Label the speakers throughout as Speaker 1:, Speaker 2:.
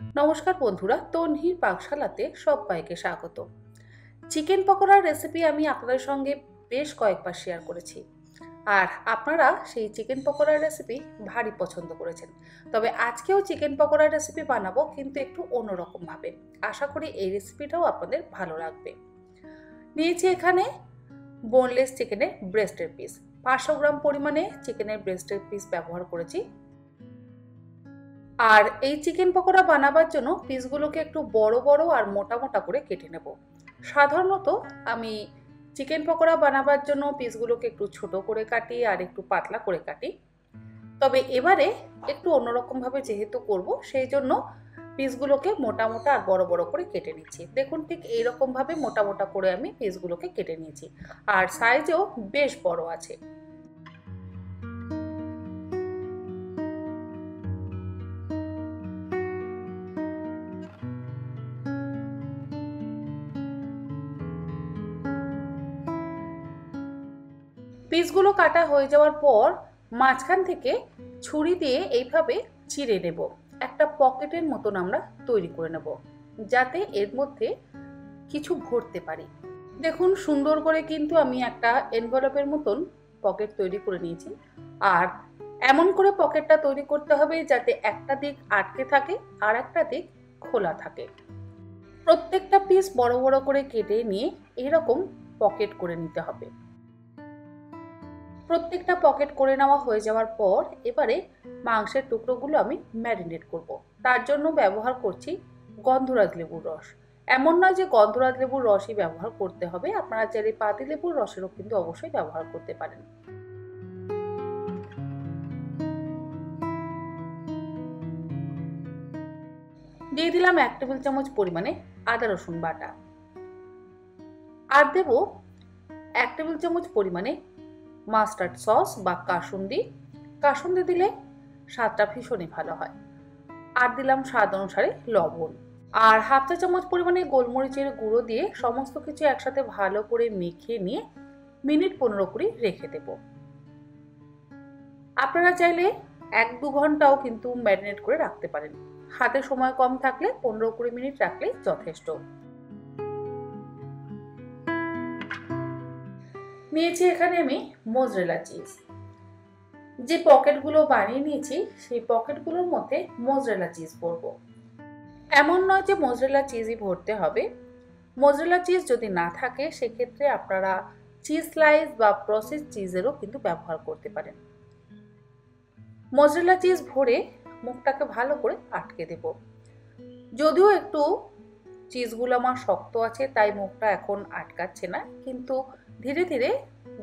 Speaker 1: নমস্কার বন্ধুরা, তন্হির পাকশালাতে সবাইকে স্বাগত। চিকেন পকোড়ার রেসিপি আমি আপনাদের সঙ্গে বেশ কয়েকবার শেয়ার করেছি, আর আপনারা সেই চিকেন পকোড়ার রেসিপি ভারী পছন্দ করেছেন। তবে আজকেও চিকেন পকোড়ার রেসিপি বানাবো, কিন্তু একটু অন্যরকম ভাবে। আশা করি এই রেসিপিটাও আপনাদের ভালো লাগবে। নিয়েছি এখানে বোনলেস চিকেনের ব্রেস্টের পিস, 500 গ্রাম পরিমাণে চিকেনের ব্রেস্টের পিস ব্যবহার করেছি। আর এই চিকেন পকোড়া বানাবার জন্য পিসগুলোকে একটু বড় বড় আর মোটা মোটা করে কেটে নেব। সাধারণত আমি চিকেন পকোড়া বানাবার জন্য পিসগুলোকে একটু ছোট করে কাটি আর একটু পাতলা করে কাটি। তবে এবারে একটু অন্যরকমভাবে যেহেতু করব, সেই জন্য পিসগুলোকে মোটা মোটা আর বড় বড় করে কেটে নিচ্ছি। দেখুন, ঠিক এইরকমভাবে মোটা মোটা করে আমি পিসগুলোকে কেটে নিয়েছি, আর সাইজেও বেশ বড় আছে। পিসগুলো কাটা হয়ে যাওয়ার পর মাঝখান থেকে ছুরি দিয়ে এইভাবে চিড়ে নেব। একটা পকেটের মতন আমরা তৈরি করে নেব, যাতে এর মধ্যে কিছু ভরতে পারি। দেখুন, সুন্দর করে কিন্তু আমি একটা এনভেলপের মতন পকেট তৈরি করে নিয়েছি। আর এমন করে পকেটটা তৈরি করতে হবে যাতে একটা দিক আটকে থাকে আর একটা দিক খোলা থাকে। প্রত্যেকটা পিস বড় বড় করে কেটে নিয়ে এরকম পকেট করে নিতে হবে। প্রত্যেকটা পকেট করে নেওয়া হয়ে যাওয়ার পর এবারে মাংসের টুকরোগুলো আমি ম্যারিনেট করব। তার জন্য ব্যবহার করছি গন্ধরাজ লেবুর রস। এমন নয় যে গন্ধরাজ লেবুর রসই ব্যবহার করতে হবে, আপনারা চাইলে পাতি লেবুর রসেরও কিন্তু অবশ্যই ব্যবহার করতে পারেন। দিয়ে দিলাম 1 টেবিল চামচ পরিমাণে আদা রসুন বাটা, আর দেব 1 টেবিল চামচ পরিমাণে মাস্টার্ড সস বা কাসুন্দি। কাসুন্দি দিলে স্বাদটা ভীষণই ভালো হয়। আর দিলাম স্বাদ অনুসারে লবণ, আর হাফ চা চামচ পরিমাণে গোলমরিচের গুঁড়ো দিয়ে সমস্ত কিছু একসাথে ভালো করে মেখে নিয়ে মিনিট 15-20 রেখে দেব। আপনারা চাইলে 1-2 ঘন্টাও কিন্তু ম্যারিনেট করে রাখতে পারেন। হাতে সময় কম থাকলে 15-20 মিনিট রাখলেই যথেষ্ট। নিয়েছি এখানে আমি মোজরেলা চিজ। যে পকেটগুলো বানিয়ে নিয়েছি সেই পকেটগুলোর মধ্যে মোজরেলা চিজ ভরবো। এমন নয় যে মোজরেলা চিজই ভরতে হবে। মোজরেলা চিজ যদি না থাকে সেক্ষেত্রে আপনারা চিজ স্লাইস বা প্রসেস চিজেরও কিন্তু ব্যবহার করতে পারেন। মোজরেলা চিজ ভরে মুখটাকে ভালো করে আটকে দেব। যদিও একটু চিজগুলো আমার শক্ত আছে, তাই মুখটা এখন আটকাচ্ছে না, কিন্তু ধীরে ধীরে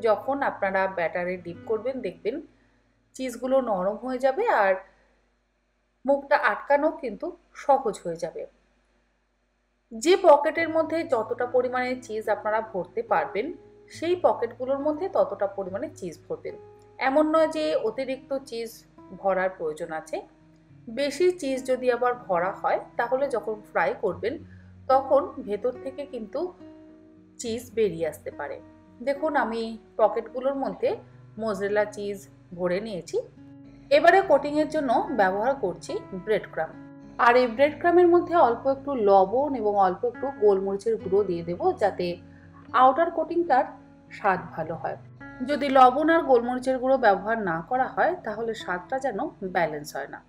Speaker 1: যখন আপনারা ব্যাটারে ডিপ করবেন দেখবেন চিজগুলো নরম হয়ে যাবে আর মুখটা আটকানো কিন্তু সহজ হয়ে যাবে। যে পকেটের মধ্যে যতটা পরিমাণে চিজ আপনারা ভরতে পারবেন সেই পকেটগুলোর মধ্যে ততটা পরিমাণে চিজ ভরবেন। এমন নয় যে অতিরিক্ত চিজ ভরার প্রয়োজন আছে। বেশি চিজ যদি আবার ভরা হয় তাহলে যখন ফ্রাই করবেন তখন ভেতর থেকে কিন্তু চিজ বেরিয়ে আসতে পারে। দেখুন, আমি পকেটগুলোর মধ্যে মোজরেলা চিজ ভরে নিয়েছি। এবারে কোটিংয়ের জন্য ব্যবহার করছি ব্রেড ক্রাম্ব। আর এই ব্রেড ক্রাম্বের মধ্যে অল্প একটু লবণ এবং অল্প একটু গোলমরিচের গুঁড়ো দিয়ে দেব, যাতে আউটার কোটিংটার স্বাদ ভালো হয়। যদি লবণ আর গোলমরিচের গুঁড়ো ব্যবহার না করা হয় তাহলে স্বাদটা যেন ব্যালেন্স হয় না।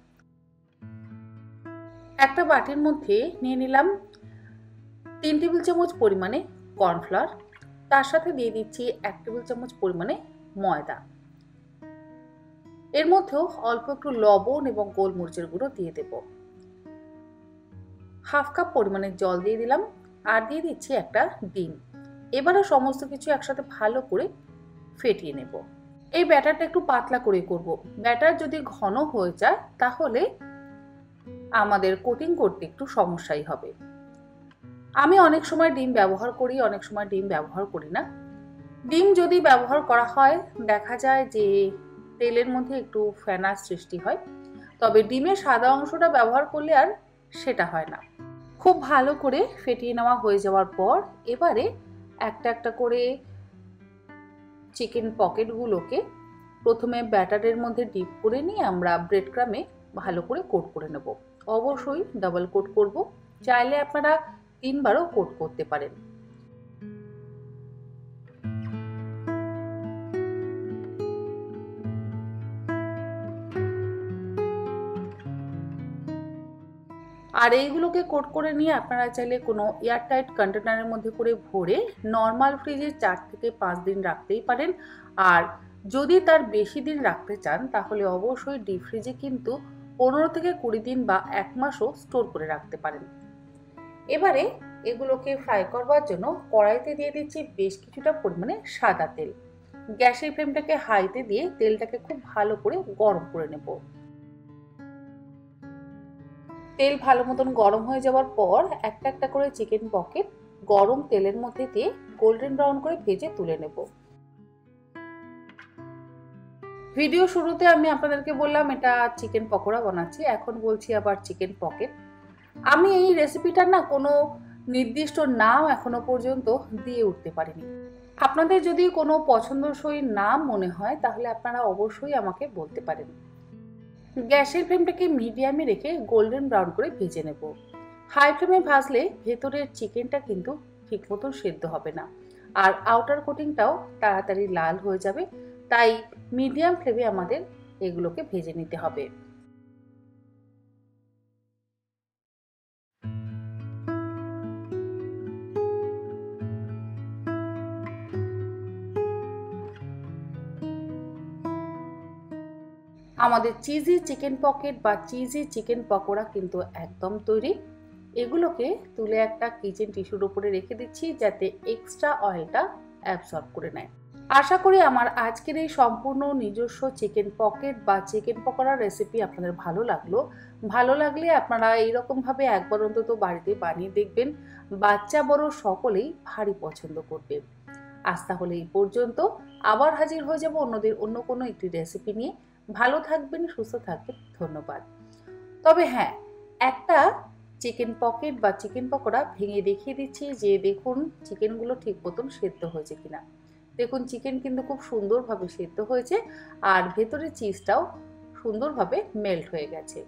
Speaker 1: একটা বাটির মধ্যে নিয়ে নিলাম 3 টেবিল চামচ পরিমাণে কর্নফ্লাওয়ার, তার সাথে দিয়ে দিচ্ছি 1 টেবিল চামচ পরিমাণে ময়দা। এর মধ্যেও অল্প একটু লবণ এবং গোলমরিচের গুঁড়ো দিয়ে দেব। হাফ কাপ পরিমাণে জল দিয়ে দিলাম, আর দিয়ে দিচ্ছি একটা ডিম। এবারে সমস্ত কিছু একসাথে ভালো করে ফেটিয়ে নেব। এই ব্যাটারটা একটু পাতলা করে করব। ব্যাটার যদি ঘন হয়ে যায় তাহলে আমাদের কোটিং করতে একটু সমস্যাই হবে। আমি অনেক সময় ডিম ব্যবহার করি, অনেক সময় ডিম ব্যবহার করি না। ডিম যদি ব্যবহার করা হয় দেখা যায় যে তেলের মধ্যে একটু ফেনার সৃষ্টি হয়, তবে ডিমের সাদা অংশটা ব্যবহার করলে আর সেটা হয় না। খুব ভালো করে ফেটিয়ে নেওয়া হয়ে যাওয়ার পর এবারে একটা একটা করে চিকেন পকেটগুলোকে প্রথমে ব্যাটারের মধ্যে ডিপ করে নিয়ে আমরা ব্রেড ক্রামে ভালো করে কোট করে নেব। অবশ্যই ডাবল কোট করব। চাইলে আপনারা 3 বারও কোট করতে পারেন। আর এইগুলোকে কোট করে নিয়ে আপনারা চাইলে কোনো এয়ারটাইট কন্টেনারের মধ্যে করে ভরে নর্মাল ফ্রিজে 4 থেকে 5 দিন রাখতেই পারেন। আর যদি তার বেশি দিন রাখতে চান তাহলে অবশ্যই ডিপ ফ্রিজে কিন্তু 15 থেকে 20 দিন বা 1 মাসও স্টোর করে রাখতে পারেন। এবারে এগুলোকে ফ্রাই করবার জন্য কড়াইতে দিয়ে দিচ্ছি বেশ কিছুটা পরিমাণে সাদা তেল। গ্যাসের ফ্লেমটাকে হাইতে দিয়ে তেলটাকে খুব ভালো করে গরম করে নেব। তেল ভালো মতন গরম হয়ে যাওয়ার পর একটা একটা করে চিকেন পকেট গরম তেলের মধ্যে দিয়ে গোল্ডেন ব্রাউন করে ভেজে তুলে নেব। ভিডিও শুরুতে আমি আপনাদেরকে বললাম এটা চিকেন পকোড়া বানাচ্ছি, এখন বলছি আবার চিকেন পকেট। আমি এই রেসিপিটার না কোনো নির্দিষ্ট নাম এখনো পর্যন্ত দিয়ে উঠতে পারিনি। আপনাদের যদি কোনো পছন্দসই নাম মনে হয় তাহলে আপনারা অবশ্যই আমাকে বলতে পারেন। গ্যাসের ফ্লেমটাকে মিডিয়ামে রেখে গোল্ডেন ব্রাউন করে ভেজে নেব। হাই ফ্লেমে ভাজলে ভেতরের চিকেনটা কিন্তু ঠিক মতো সেদ্ধ হবে না, আর আউটার কোটিংটাও তাড়াতাড়ি লাল হয়ে যাবে। তাই মিডিয়াম ফ্লেমে আমাদের এগুলোকে ভেজে নিতে হবে। আমাদের চিজি চিকেন পকেট বা চিজি চিকেন পকোড়া কিন্তু একদম তৈরি। এগুলোকে তুলে একটা কিচেন টিস্যুর উপরে রেখে দিচ্ছি যাতে এক্সট্রা অয়েলটা অ্যাবসর্ব করে নেয়। আশা করি আমার আজকের এই সম্পূর্ণ নিজস্ব চিকেন পকেট বা চিকেন পকোড়ার রেসিপি আপনাদের ভালো লাগলো। ভালো লাগলে আপনারা এইরকমভাবে একবার অন্তত বাড়িতে বানিয়ে দেখবেন, বাচ্চা বড় সকলেই ভারী পছন্দ করবে। আজ তাহলে এই পর্যন্ত, আবার হাজির হয়ে যাব অন্য কোনো একটি রেসিপি নিয়ে। ভালো থাকবেন, সুস্থ থাকবেন, ধন্যবাদ। তবে হ্যাঁ, একটা চিকেন পকেট বা চিকেন পকোড়া ভেঙে দেখিয়ে দিচ্ছি যে দেখুন চিকেনগুলো ঠিক মতন সেদ্ধ হয়েছে কিনা। দেখুন চিকেন কিন্তু খুব সুন্দরভাবে সেদ্ধ হয়েছে আর ভেতরে চিজটাও সুন্দরভাবে মেল্ট হয়ে গেছে।